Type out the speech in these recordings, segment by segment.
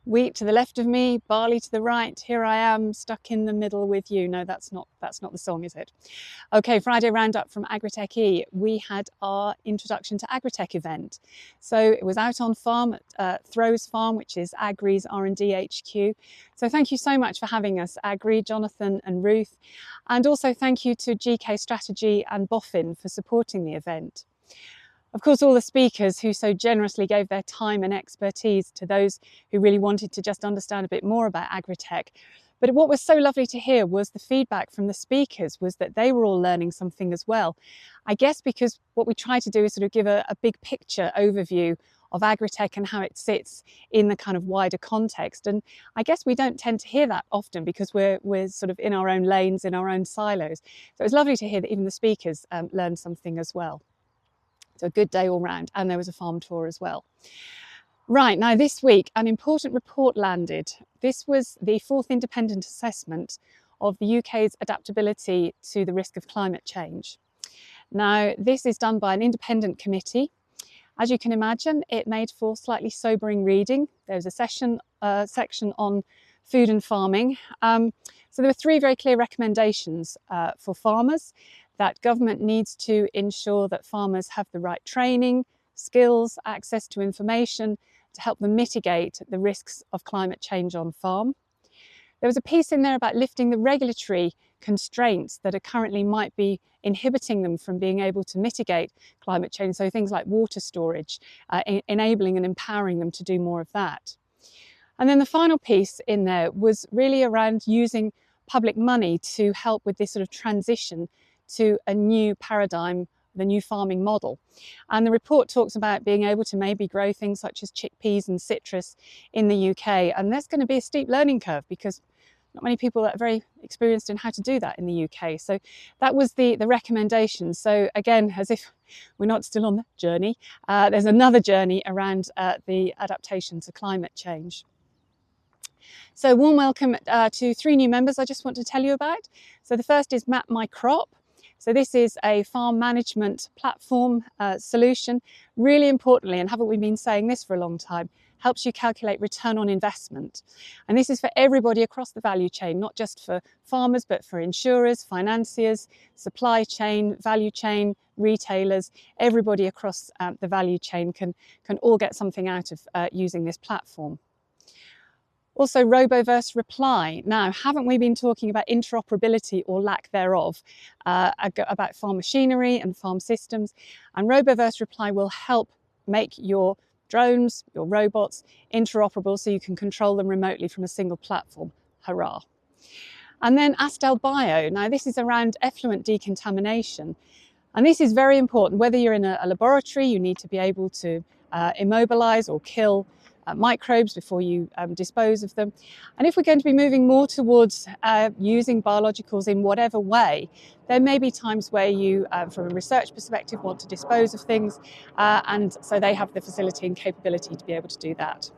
Wheat to the left of me, barley to the right. Here I am stuck in the middle with you. No, that's not the song, is it? Okay, Friday roundup from Agri-TechE. We had our introduction to Agri-tech event. So it was out on farm at Throws Farm, which is Agrii's R&D HQ. So thank you so much for having us, Agrii, Jonathan and Ruth. And also thank you to GK Strategy and BOFIN for supporting the event. Of course, all the speakers who so generously gave their time and expertise to those who really wanted to just understand a bit more about agri-tech. But what was so lovely to hear was the feedback from the speakers was that they were all learning something as well. I guess because what we try to do is sort of give a big picture overview of agri-tech and how it sits in the kind of wider context. And I guess we don't tend to hear that often because we're sort of in our own lanes, in our own silos. So it was lovely to hear that even the speakers learned something as well. So a good day all round, and there was a farm tour as well. Right, now this week an important report landed. This was the 4th independent assessment of the UK's adaptability to the risk of climate change. Now this is done by an independent committee. As you can imagine, it made for slightly sobering reading. There's a section on food and farming. So there were 3 very clear recommendations for farmers. That government needs to ensure that farmers have the right training, skills, access to information to help them mitigate the risks of climate change on farm. There was a piece in there about lifting the regulatory constraints that are currently might be inhibiting them from being able to mitigate climate change. So things like water storage, enabling and empowering them to do more of that. And then the final piece in there was really around using public money to help with this sort of transition to a new paradigm, the new farming model. And the report talks about being able to maybe grow things such as chickpeas and citrus in the UK. And there's going to be a steep learning curve because not many people are very experienced in how to do that in the UK. So that was the recommendation. So again, as if we're not still on the journey, there's another journey around the adaptation to climate change. So warm welcome to 3 new members I just want to tell you about. So the first is Map My Crop. So this is a farm management platform solution. Really importantly, and haven't we been saying this for a long time, helps you calculate return on investment. And this is for everybody across the value chain, not just for farmers, but for insurers, financiers, supply chain, value chain, retailers. Everybody across the value chain can all get something out of using this platform. Also, Roboverse Reply. Now, haven't we been talking about interoperability or lack thereof, about farm machinery and farm systems? And Roboverse Reply will help make your drones, your robots, interoperable so you can control them remotely from a single platform. Hurrah. And then Astel Bio. Now, this is around effluent decontamination. And this is very important. Whether you're in a laboratory, you need to be able to immobilize or kill microbes before you dispose of them. And if we're going to be moving more towards using biologicals in whatever way, there may be times where you, from a research perspective, want to dispose of things, and so they have the facility and capability to be able to do that.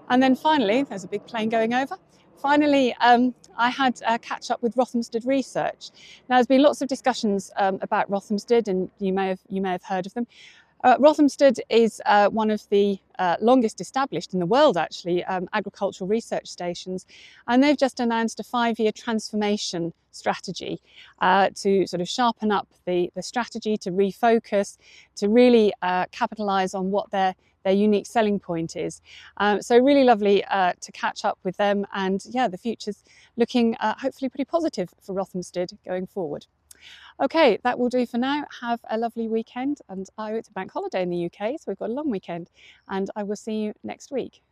And then finally, there's a big plane going over. Finally, I had a catch up with Rothamsted Research. Now, there's been lots of discussions about Rothamsted, and you may have heard of them. Rothamsted is one of the longest established in the world, actually, agricultural research stations, and they've just announced a 5-year transformation strategy to sort of sharpen up the strategy, to refocus, to really capitalise on what their unique selling point is. So really lovely to catch up with them, and yeah, the future's looking hopefully pretty positive for Rothamsted going forward. Okay, that will do for now. Have a lovely weekend, and it's a bank holiday in the UK, so we've got a long weekend, and I will see you next week.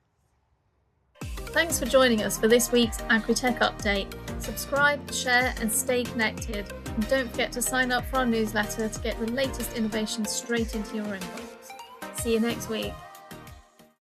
Thanks for joining us for this week's Agri-Tech update. Subscribe, share and stay connected. And don't forget to sign up for our newsletter to get the latest innovations straight into your inbox. See you next week.